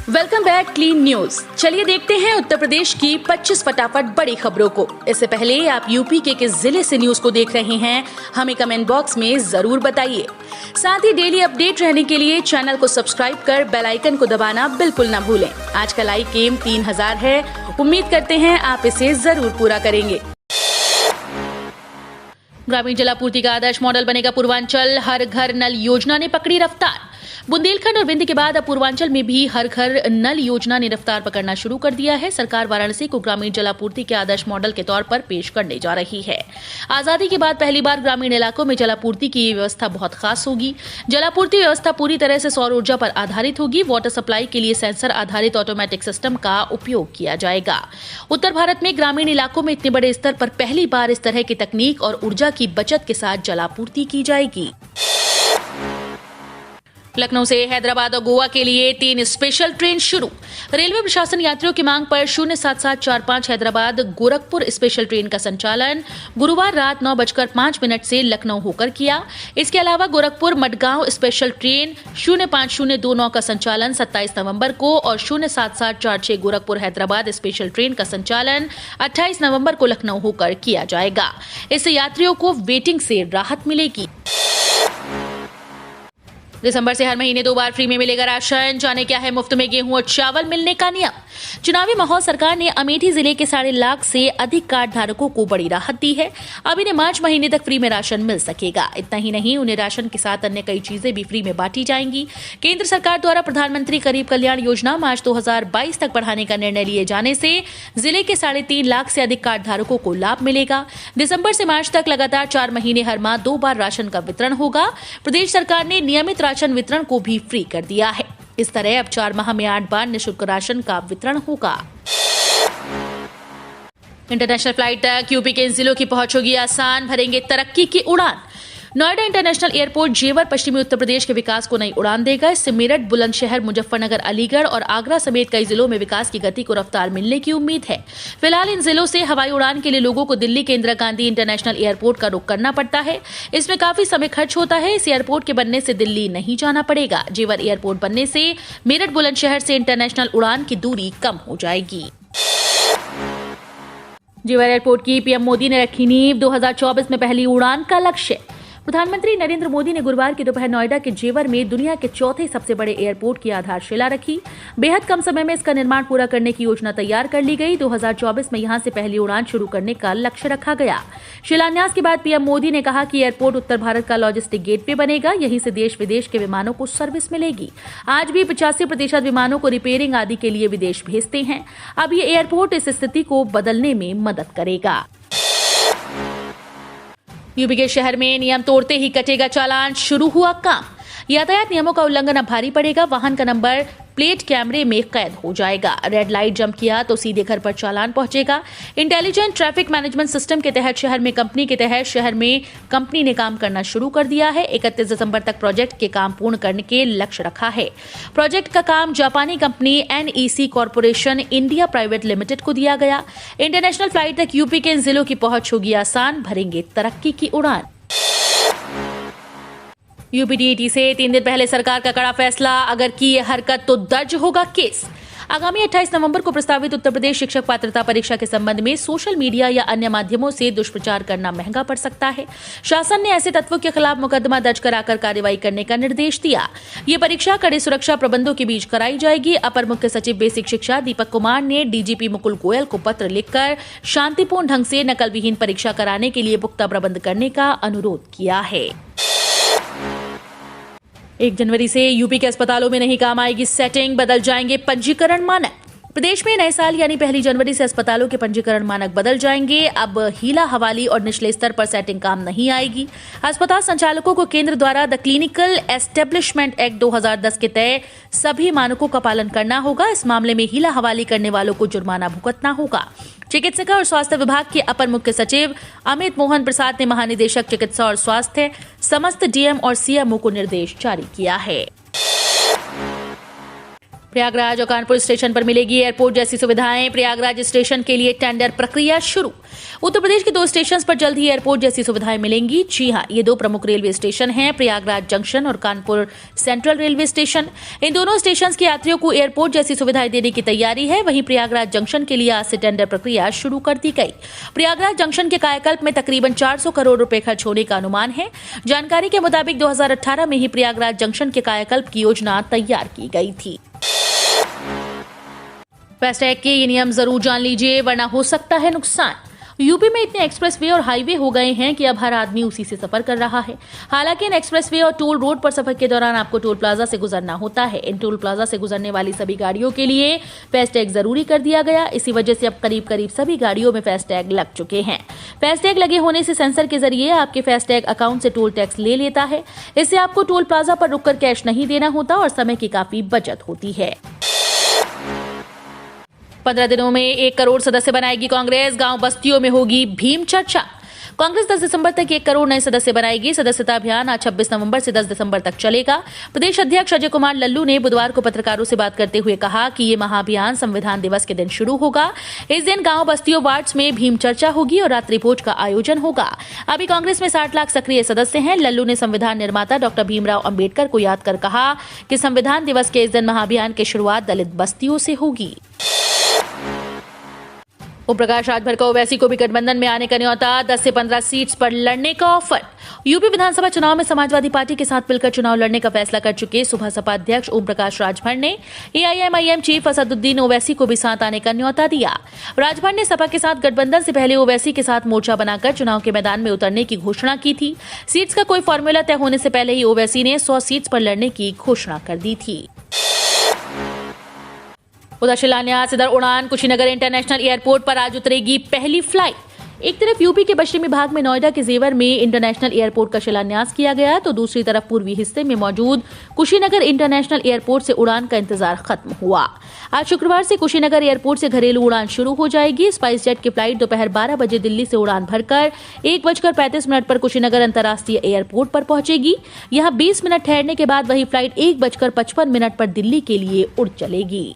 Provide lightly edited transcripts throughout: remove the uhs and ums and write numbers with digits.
Welcome back clean news. चलिए देखते हैं उत्तर प्रदेश की 25 फटाफट बड़ी खबरों को। इससे पहले आप यूपी के किस जिले से न्यूज को देख रहे हैं, हमें कमेंट बॉक्स में जरूर बताइए। साथ ही डेली अपडेट रहने के लिए चैनल को सब्सक्राइब कर बेल आइकन को दबाना बिल्कुल न भूलें। आज का लाइक एम 3000 है, उम्मीद करते हैं आप इसे जरूर पूरा करेंगे। ग्रामीण जलापूर्ति का आदर्श मॉडल बनेगा पूर्वांचल, हर घर नल योजना ने पकड़ी रफ्तार। बुंदेलखंड और विंध्य के बाद अब पूर्वांचल में भी हर घर नल योजना ने रफ्तार पकड़ना शुरू कर दिया है। सरकार वाराणसी को ग्रामीण जलापूर्ति के आदर्श मॉडल के तौर पर पेश करने जा रही है। आजादी के बाद पहली बार ग्रामीण इलाकों में जलापूर्ति की व्यवस्था बहुत खास होगी। जलापूर्ति व्यवस्था पूरी तरह से सौर ऊर्जा पर आधारित होगी। वाटर सप्लाई के लिए सेंसर आधारित ऑटोमेटिक सिस्टम का उपयोग किया जाएगा। उत्तर भारत में ग्रामीण इलाकों में इतने बड़े स्तर पर पहली बार इस तरह की तकनीक और ऊर्जा की बचत के साथ जलापूर्ति की जाएगी। लखनऊ से हैदराबाद और गोवा के लिए 3 स्पेशल ट्रेन शुरू। रेलवे प्रशासन यात्रियों की मांग पर 07745 हैदराबाद गोरखपुर स्पेशल ट्रेन का संचालन गुरुवार रात 9:05 से लखनऊ होकर किया। इसके अलावा गोरखपुर मडगांव स्पेशल ट्रेन 05029 का संचालन 27 नवंबर को और 07746 गोरखपुर हैदराबाद स्पेशल ट्रेन का संचालन 28 नवंबर को लखनऊ होकर किया जाएगा। इससे यात्रियों को वेटिंग से राहत मिलेगी। दिसंबर से हर महीने 2 बार फ्री में मिलेगा राशन। जाने क्या है मुफ्त में गेहूं और चावल मिलने का नियम। चुनावी माहौल सरकार ने अमेठी जिले के 1.5 लाख से अधिक कार्ड धारकों को बड़ी राहत दी है। अब इन्हें मार्च महीने तक फ्री में राशन मिल सकेगा। इतना ही नहीं, उन्हें राशन के साथ अन्य कई चीजें भी फ्री में बांटी जाएंगी। केंद्र सरकार द्वारा प्रधानमंत्री गरीब कल्याण योजना मार्च 2022 तक बढ़ाने का निर्णय लिए जाने से जिले के 3.5 लाख से अधिक कार्ड धारकों को लाभ मिलेगा। दिसंबर से मार्च तक लगातार 4 महीने हर माह 2 बार राशन का वितरण होगा। प्रदेश सरकार ने नियमित राशन वितरण को भी फ्री कर दिया है। इस तरह अब 4 माह में 8 बार निःशुल्क राशन का वितरण होगा। इंटरनेशनल फ्लाइट तक यूपी के इन जिलों की पहुंच होगी आसान, भरेंगे तरक्की की उड़ान। नोएडा इंटरनेशनल एयरपोर्ट जेवर पश्चिमी उत्तर प्रदेश के विकास को नई उड़ान देगा। इससे मेरठ, बुलंदशहर, मुजफ्फरनगर, अलीगढ़ और आगरा समेत कई जिलों में विकास की गति को रफ्तार मिलने की उम्मीद है। फिलहाल इन जिलों से हवाई उड़ान के लिए लोगों को दिल्ली के इंदिरा गांधी इंटरनेशनल एयरपोर्ट का रुख करना पड़ता है। इसमें काफी समय खर्च होता है। इस एयरपोर्ट के बनने से दिल्ली नहीं जाना पड़ेगा। जेवर एयरपोर्ट बनने से मेरठ, बुलंदशहर से इंटरनेशनल उड़ान की दूरी कम हो जाएगी। जेवर एयरपोर्ट की पीएम मोदी ने रखी नींव। 2024 में पहली उड़ान का लक्ष्य। प्रधानमंत्री नरेंद्र मोदी ने गुरुवार की दोपहर नोएडा के जेवर में दुनिया के 4थे सबसे बड़े एयरपोर्ट की आधारशिला रखी। बेहद कम समय में इसका निर्माण पूरा करने की योजना तैयार कर ली गई। 2024 में यहां से पहली उड़ान शुरू करने का लक्ष्य रखा गया। शिलान्यास के बाद पीएम मोदी ने कहा कि एयरपोर्ट उत्तर भारत का लॉजिस्टिक गेटवे बनेगा। यहीं से देश विदेश के विमानों को सर्विस मिलेगी। आज भी 85% विमानों को रिपेयरिंग आदि के लिए विदेश भेजते हैं। अब ये एयरपोर्ट इस स्थिति को बदलने में मदद करेगा। यूपी के शहर में नियम तोड़ते ही कटेगा चालान, शुरू हुआ काम। यातायात नियमों का उल्लंघन अब भारी पड़ेगा। वाहन का नंबर प्लेट कैमरे में कैद हो जाएगा। रेड लाइट जंप किया तो सीधे घर पर चालान पहुंचेगा। इंटेलिजेंट ट्रैफिक मैनेजमेंट सिस्टम के तहत शहर में कंपनी ने काम करना शुरू कर दिया है। 31 दिसंबर तक प्रोजेक्ट के काम पूर्ण करने के लक्ष्य रखा है। प्रोजेक्ट का काम जापानी company NEC corporation India private limited को दिया गया। इंटरनेशनल फ्लाइट तक यूपी के इन जिलों की पहुंच होगी आसान, भरेंगे तरक्की की उड़ान। यूपीडीएटी से 3 दिन पहले सरकार का कड़ा फैसला, अगर की ये हरकत तो दर्ज होगा केस। आगामी 28 नवंबर को प्रस्तावित उत्तर प्रदेश शिक्षक पात्रता परीक्षा के संबंध में सोशल मीडिया या अन्य माध्यमों से दुष्प्रचार करना महंगा पड़ सकता है। शासन ने ऐसे तत्वों के खिलाफ मुकदमा दर्ज कराकर कार्रवाई करने का निर्देश दिया। ये परीक्षा कड़े सुरक्षा प्रबंधों के बीच कराई जाएगी। अपर मुख्य सचिव बेसिक शिक्षा दीपक कुमार ने डीजीपी मुकुल गोयल को पत्र लिखकर शांतिपूर्ण ढंग से नकल विहीन परीक्षा कराने के लिए पुख्ता प्रबंध करने का अनुरोध किया है। 1 जनवरी से यूपी के अस्पतालों में नहीं काम आएगी सेटिंग, बदल जाएंगे पंजीकरण मानक। प्रदेश में नए साल यानी 1 जनवरी से अस्पतालों के पंजीकरण मानक बदल जाएंगे। अब हीला हवाली और निचले स्तर पर सेटिंग काम नहीं आएगी। अस्पताल संचालकों को केंद्र द्वारा द क्लिनिकल एस्टेब्लिशमेंट एक्ट 2010 के तय सभी मानकों का पालन करना होगा। इस मामले में हीला हवाली करने वालों को जुर्माना भुगतना होगा। चिकित्सा और स्वास्थ्य विभाग के अपर मुख्य सचिव अमित मोहन प्रसाद ने महानिदेशक चिकित्सा और स्वास्थ्य समस्त डीएम और सीएमओ को निर्देश जारी किया है। प्रयागराज और कानपुर स्टेशन पर मिलेगी एयरपोर्ट जैसी सुविधाएं। प्रयागराज स्टेशन के लिए टेंडर प्रक्रिया शुरू। उत्तर प्रदेश के 2 स्टेशन पर जल्द ही एयरपोर्ट जैसी सुविधाएं मिलेंगी। जी हां, ये 2 प्रमुख रेलवे स्टेशन हैं, प्रयागराज जंक्शन और कानपुर सेंट्रल रेलवे स्टेशन। इन दोनों स्टेशन के यात्रियों को एयरपोर्ट जैसी सुविधाएं देने की तैयारी है। वहीं प्रयागराज जंक्शन के लिए आज से टेंडर प्रक्रिया शुरू कर दी गई। प्रयागराज जंक्शन के कायाकल्प में तकरीबन 400 करोड़ रुपए खर्च होने का अनुमान है। जानकारी के मुताबिक 2018 में ही प्रयागराज जंक्शन के कायाकल्प की योजना तैयार की गई थी। फास्टैग के ये नियम जरूर जान लीजिए, वरना हो सकता है नुकसान। यूपी में इतने एक्सप्रेसवे और हाईवे हो गए हैं कि अब हर आदमी उसी से सफर कर रहा है। हालांकि इन एक्सप्रेसवे और टोल रोड पर सफर के दौरान आपको टोल प्लाजा से गुजरना होता है। इन टोल प्लाजा से गुजरने वाली सभी गाड़ियों के लिए फास्टैग जरूरी कर दिया गया। इसी वजह से अब करीब सभी गाड़ियों में फास्टैग लग चुके हैं। फास्टैग लगे होने से सेंसर के जरिए आपके फास्टैग अकाउंट से टोल टैक्स ले लेता है। इससे आपको टोल प्लाजा पर रुककर कैश नहीं देना होता और समय की काफी बचत होती है। 15 दिनों में 1 करोड़ सदस्य बनाएगी कांग्रेस। गांव बस्तियों में होगी भीम चर्चा। कांग्रेस 10 दिसंबर तक 1 करोड़ नए सदस्य बनाएगी। सदस्यता अभियान आज 26 नवंबर से 10 दिसंबर तक चलेगा। प्रदेश अध्यक्ष अजय कुमार लल्लू ने बुधवार को पत्रकारों से बात करते हुए कहा कि ये महाअभियान संविधान दिवस के दिन शुरू होगा। इस दिन गांव बस्तियों वार्ड्स में भीम चर्चा होगी और रात्रि भोज का आयोजन होगा। अभी कांग्रेस में 60 लाख सक्रिय सदस्य हैं। लल्लू ने संविधान निर्माता डॉक्टर भीमराव अंबेडकर को याद कर कहा कि संविधान दिवस के इस दिन महाअभियान की शुरुआत दलित बस्तियों से होगी। ओम प्रकाश राजभर का ओवैसी को भी गठबंधन में आने का न्योता। 10 से 15 सीट्स पर लड़ने का ऑफर। यूपी विधानसभा चुनाव में समाजवादी पार्टी के साथ मिलकर चुनाव लड़ने का फैसला कर चुके सुबह सपा अध्यक्ष ओम प्रकाश राजभर ने एआईएमआईएम चीफ असदुद्दीन ओवैसी को भी साथ आने का न्योता दिया। राजभर ने सपा के साथ गठबंधन से पहले ओवैसी के साथ मोर्चा बनाकर चुनाव के मैदान में उतरने की घोषणा की थी। सीट्स का कोई फॉर्मूला तय होने से पहले ही ओवैसी ने 100 सीट्स पर लड़ने की घोषणा कर दी थी। उधर शिलान्यास, इधर उड़ान। कुशीनगर इंटरनेशनल एयरपोर्ट पर आज उतरेगी पहली फ्लाइट। एक तरफ यूपी के पश्चिमी भाग में नोएडा के जेवर में इंटरनेशनल एयरपोर्ट का शिलान्यास किया गया, तो दूसरी तरफ पूर्वी हिस्से में मौजूद कुशीनगर इंटरनेशनल एयरपोर्ट से उड़ान का इंतजार खत्म हुआ। आज शुक्रवार से कुशीनगर एयरपोर्ट से घरेलू उड़ान शुरू हो जाएगी। स्पाइस जेट की फ्लाइट दोपहर 12 बजे दिल्ली से उड़ान भरकर 1:35 पर कुशीनगर अंतर्राष्ट्रीय एयरपोर्ट पर पहुंचेगी। यहां 20 मिनट ठहरने के बाद वही फ्लाइट 1:55 पर दिल्ली के लिए उड़ चलेगी।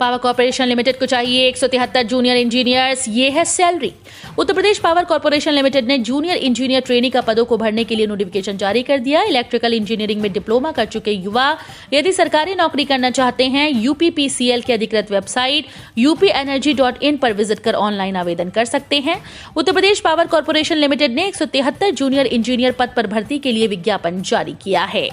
पावर कॉर्पोरेशन लिमिटेड को चाहिए 173 जूनियर इंजीनियर्स, ये है salary. Uttar Pradesh power corporation limited ने जूनियर इंजीनियर ट्रेनी का पदों को भरने के लिए नोटिफिकेशन जारी कर दिया। इलेक्ट्रिकल इंजीनियरिंग में डिप्लोमा कर चुके युवा यदि सरकारी नौकरी करना चाहते हैं, यूपीपीसीएल की अधिकृत वेबसाइट upenergy.in पर विजिट कर ऑनलाइन आवेदन कर सकते हैं। Uttar Pradesh power corporation limited ने 173 जूनियर इंजीनियर पद पर भर्ती के लिए विज्ञापन जारी किया है।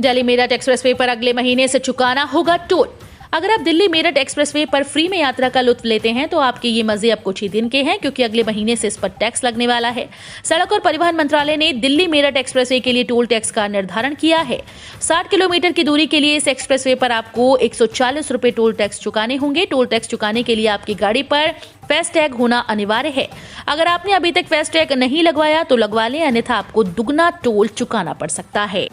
दिल्ली मेरठ एक्सप्रेसवे पर अगले महीने से चुकाना होगा टोल। अगर आप दिल्ली मेरठ एक्सप्रेसवे पर फ्री में यात्रा का लुत्फ लेते हैं तो आपके ये मजे अब कुछ ही दिन के हैं, क्योंकि अगले महीने से इस पर टैक्स लगने वाला है। सड़क और परिवहन मंत्रालय ने दिल्ली मेरठ एक्सप्रेसवे के लिए टोल टैक्स का निर्धारण किया है। 60 किलोमीटर की दूरी के लिए इस एक्सप्रेसवे पर आपको 140 रुपए टोल टैक्स चुकाने होंगे। टोल टैक्स चुकाने के लिए आपकी गाड़ी पर फास्टैग होना अनिवार्य है। अगर आपने अभी तक फास्टैग नहीं लगवाया तो लगवा लें, अन्यथा आपको दुगना टोल चुकाना पड़ सकता है।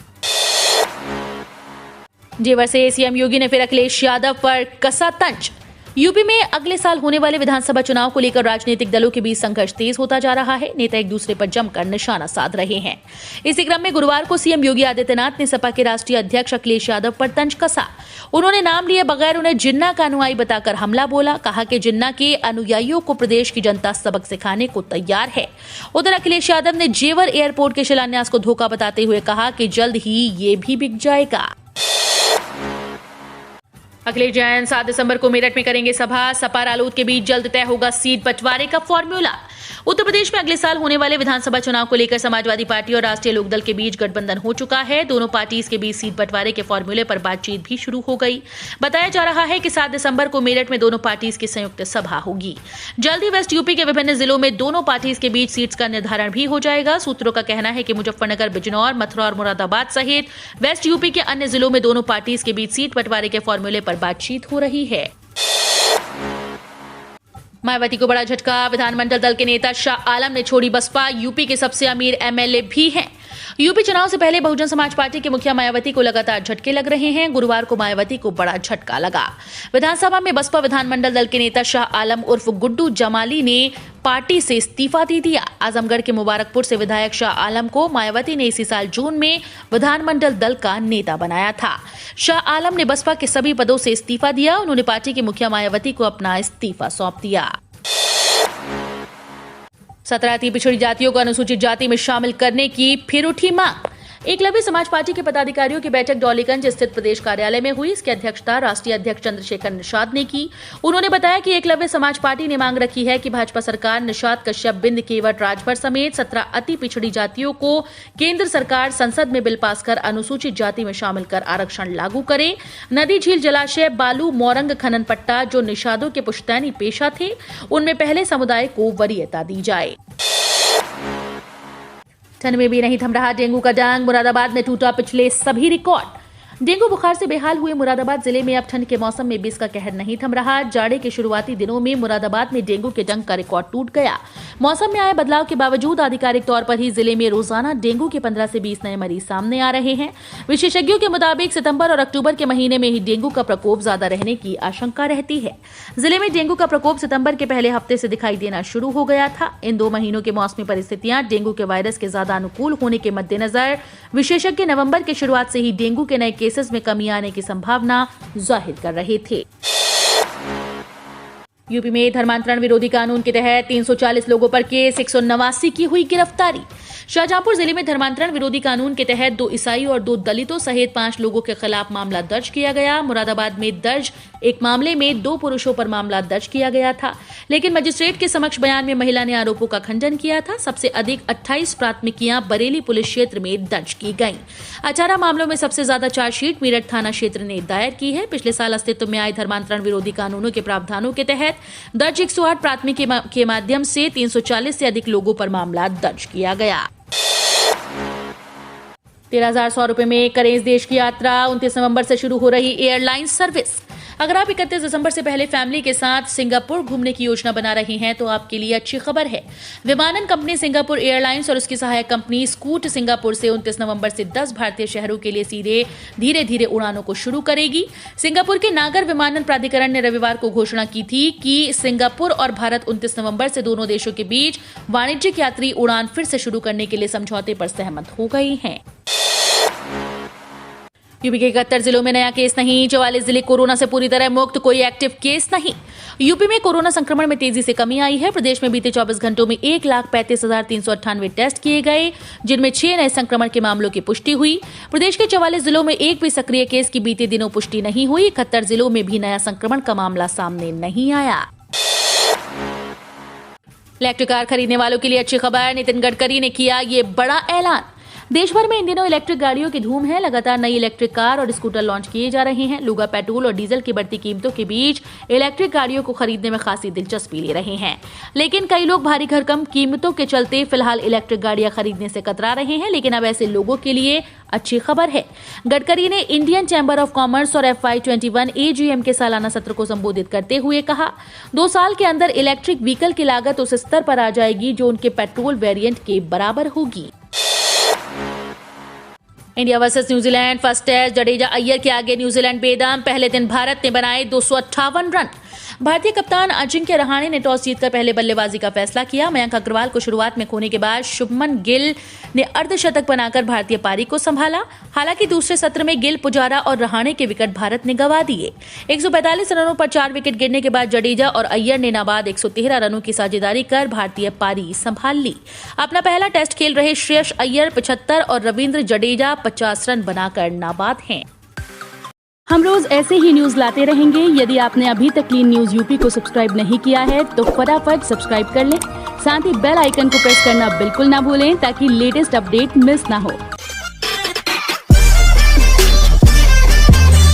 जेवर से सीएम योगी ने फिर अखिलेश यादव पर कसा तंज। यूपी में अगले साल होने वाले विधानसभा चुनाव को लेकर राजनीतिक दलों के बीच संघर्ष तेज होता जा रहा है। नेता एक दूसरे पर जमकर निशाना साध रहे हैं। इसी क्रम में गुरुवार को सीएम योगी आदित्यनाथ ने सपा के राष्ट्रीय अध्यक्ष अखिलेश यादव पर तंज कसा। उन्होंने नाम लिए बगैर उन्हें जिन्ना का अनुयायी बताकर हमला बोला। कहा कि जिन्ना के अनुयायियों को प्रदेश की जनता सबक सिखाने को तैयार है। उधर अखिलेश यादव ने जेवर एयरपोर्ट के शिलान्यास को धोखा बताते हुए कहा कि जल्द ही ये भी बिक जाएगा। अखिलेश जैन 7 दिसंबर को मेरठ में करेंगे सभा। सपा रालोद के बीच जल्द तय होगा सीट बंटवारे का फॉर्मूला। उत्तर प्रदेश में अगले साल होने वाले विधानसभा चुनाव को लेकर समाजवादी पार्टी और राष्ट्रीय लोकदल के बीच गठबंधन हो चुका है। दोनों पार्टीज के बीच सीट बंटवारे के फॉर्मूले पर बातचीत भी शुरू हो गई। बताया जा रहा है कि 7 दिसंबर को मेरठ में दोनों पार्टीज की संयुक्त सभा होगी। जल्द ही वेस्ट यूपी के विभिन्न जिलों में दोनों पार्टीज के बीच सीट्स का निर्धारण भी हो जाएगा। सूत्रों का कहना है कि मुजफ्फरनगर, बिजनौर, मथुरा और मुरादाबाद सहित वेस्ट यूपी के अन्य जिलों में दोनों पार्टीज के बीच सीट बंटवारे के फॉर्मूले पर बातचीत हो रही है। मायावती को बड़ा झटका। विधानमंडल दल के नेता शाह आलम ने छोड़ी बसपा। यूपी के सबसे अमीर एमएलए भी हैं। यूपी चुनाव से पहले बहुजन समाज पार्टी के मुखिया मायावती को लगातार झटके लग रहे हैं। गुरुवार को मायावती को बड़ा झटका लगा। विधानसभा में बसपा विधानमंडल दल के नेता शाह आलम उर्फ गुड्डू जमाली ने पार्टी से इस्तीफा दे दिया। आजमगढ़ के मुबारकपुर से विधायक शाह आलम को मायावती ने इसी साल जून में विधानमंडल दल का नेता बनाया था। शाह आलम ने बसपा के सभी पदों से इस्तीफा दिया। उन्होंने पार्टी की मुखिया मायावती को अपना इस्तीफा सौंप दिया। 17 अति पिछड़ी जातियों को अनुसूचित जाति में शामिल करने की फिर उठी मांग। एकलव्य समाज पार्टी के पदाधिकारियों की बैठक डॉलीगंज स्थित प्रदेश कार्यालय में हुई। इसकी अध्यक्षता राष्ट्रीय अध्यक्ष चंद्रशेखर निषाद ने की। उन्होंने बताया कि एकलव्य समाज पार्टी ने मांग रखी है कि भाजपा सरकार निषाद, कश्यप, बिंद, केवट, राजभर समेत 17 अति पिछड़ी जातियों को केंद्र सरकार संसद में बिल पास कर अनुसूचित जाति में शामिल कर आरक्षण लागू करे। नदी, झील, जलाशय, बालू, मोरंग, खनन पट्टा जो निषादों के पुश्तैनी पेशा थे, उनमें पहले समुदाय को वरीयता दी जाए। ठंड में भी नहीं थम रहा डेंगू का डांग। मुरादाबाद में टूटा पिछले सभी रिकॉर्ड। डेंगू बुखार से बेहाल हुए मुरादाबाद जिले में अब ठंड के मौसम में भी इसका कहर नहीं थम रहा। जाड़े के शुरुआती दिनों में मुरादाबाद में डेंगू के डंक का रिकॉर्ड टूट गया। मौसम में आए बदलाव के बावजूद आधिकारिक तौर पर ही जिले में रोजाना डेंगू के 15 से 20 नए मरीज सामने आ रहे हैं। विशेषज्ञों के मुताबिक सितंबर और अक्टूबर के महीने में ही डेंगू का प्रकोप ज्यादा रहने की आशंका रहती है। जिले में डेंगू का प्रकोप सितंबर के पहले हफ्ते से दिखाई देना शुरू हो गया था। इन 2 महीनों के मौसमी परिस्थितियां डेंगू के वायरस के ज्यादा अनुकूल होने के मद्देनजर विशेषज्ञ नवंबर की शुरुआत से ही डेंगू के नए केसेस में कमी आने की संभावना जाहिर कर रहे थे। यूपी में धर्मांतरण विरोधी कानून के तहत 340 लोगों पर केस, 189 की हुई गिरफ्तारी। शाहजहांपुर जिले में धर्मांतरण विरोधी कानून के तहत 2 ईसाई और 2 दलितों सहित 5 लोगों के खिलाफ मामला दर्ज किया गया। मुरादाबाद में दर्ज एक मामले में 2 पुरुषों पर मामला दर्ज किया गया था, लेकिन मजिस्ट्रेट के समक्ष बयान में महिला ने आरोपों का खंडन किया था। सबसे अधिक 28 प्राथमिकियां बरेली पुलिस क्षेत्र में दर्ज की गईं। 18 मामलों में सबसे ज्यादा चार्जशीट मेरठ थाना क्षेत्र ने दायर की है। पिछले साल अस्तित्व में आए धर्मांतरण विरोधी कानूनों के प्रावधानों के तहत दर्ज 108 प्राथमिकी के माध्यम से 340 से अधिक लोगों पर मामला दर्ज किया गया। 13,100 रुपए में करें इस देश की यात्रा। 29 नवंबर से शुरू हो रही एयरलाइन सर्विस। अगर आप 31 दिसंबर से पहले फैमिली के साथ सिंगापुर घूमने की योजना बना रहे हैं तो आपके लिए अच्छी खबर है। विमानन कंपनी सिंगापुर एयरलाइंस और उसकी सहायक कंपनी स्कूट सिंगापुर से 29 नवंबर से 10 भारतीय शहरों के लिए सीधे धीरे धीरे उड़ानों को शुरू करेगी। सिंगापुर के नागर विमानन प्राधिकरण ने रविवार को घोषणा की थी कि सिंगापुर और भारत 29 नवंबर से दोनों देशों के बीच वाणिज्यिक यात्री उड़ान फिर से शुरू करने के लिए समझौते पर सहमत हो गए हैं। यूपी के 71 जिलों में नया केस नहीं। 44 जिले कोरोना से पूरी तरह मुक्त, कोई एक्टिव केस नहीं। यूपी में कोरोना संक्रमण में तेजी से कमी आई है। प्रदेश में बीते 24 घंटों में 1,35,398 टेस्ट किए गए, जिनमें 6 नए संक्रमण के मामलों की पुष्टि हुई। प्रदेश के 44 जिलों में एक भी सक्रिय केस की बीते दिनों पुष्टि नहीं हुई। 71 जिलों में भी नया संक्रमण का मामला सामने नहीं आया। इलेक्ट्रिक कार खरीदने वालों के लिए अच्छी खबर। नितिन गडकरी ने किया ये बड़ा ऐलान। देश भर में इन दिनों इलेक्ट्रिक गाड़ियों की धूम है। लगातार नई इलेक्ट्रिक कार और स्कूटर लॉन्च किए जा रहे हैं। लोग पेट्रोल और डीजल की बढ़ती कीमतों के बीच इलेक्ट्रिक गाड़ियों को खरीदने में खासी दिलचस्पी ले रहे हैं, लेकिन कई लोग भारी भरकम कीमतों के चलते फिलहाल इलेक्ट्रिक गाड़ियां खरीदने से कतरा रहे हैं। लेकिन अब ऐसे लोगों के लिए अच्छी खबर है। गडकरी ने इंडियन चैम्बर ऑफ कॉमर्स और FY21 AGM के सालाना सत्र को संबोधित करते हुए कहा, 2 साल के अंदर इलेक्ट्रिक व्हीकल की लागत उस स्तर पर आ जाएगी जो उनके पेट्रोल वेरिएंट के बराबर होगी। India versus New Zealand first test. Jadeja, Iyer के आगे न्यूजीलैंड बेदम। पहले दिन भारत ने बनाए 258 रन। भारतीय कप्तान अजिंक्य रहाणे ने टॉस जीतकर पहले बल्लेबाजी का फैसला किया। मयंक अग्रवाल को शुरुआत में खोने के बाद शुभमन गिल ने अर्धशतक बनाकर भारतीय पारी को संभाला। हालांकि दूसरे सत्र में गिल, पुजारा और रहाणे के विकेट भारत ने गंवा दिए। 145 रनों पर 4 विकेट गिरने के बाद जडेजा और अय्यर ने नाबाद 113 रनों की साझेदारी कर भारतीय पारी संभाल ली। अपना पहला टेस्ट खेल रहे श्रेयस अय्यर 75 और रविंद्र जडेजा 50 रन बनाकर नाबाद हैं। हम रोज ऐसे ही न्यूज लाते रहेंगे। यदि आपने अभी तक क्लीन न्यूज यूपी को सब्सक्राइब नहीं किया है तो फटाफट सब्सक्राइब कर लें। साथ ही बेल आइकन को प्रेस करना बिल्कुल ना भूलें ताकि लेटेस्ट अपडेट मिस ना हो।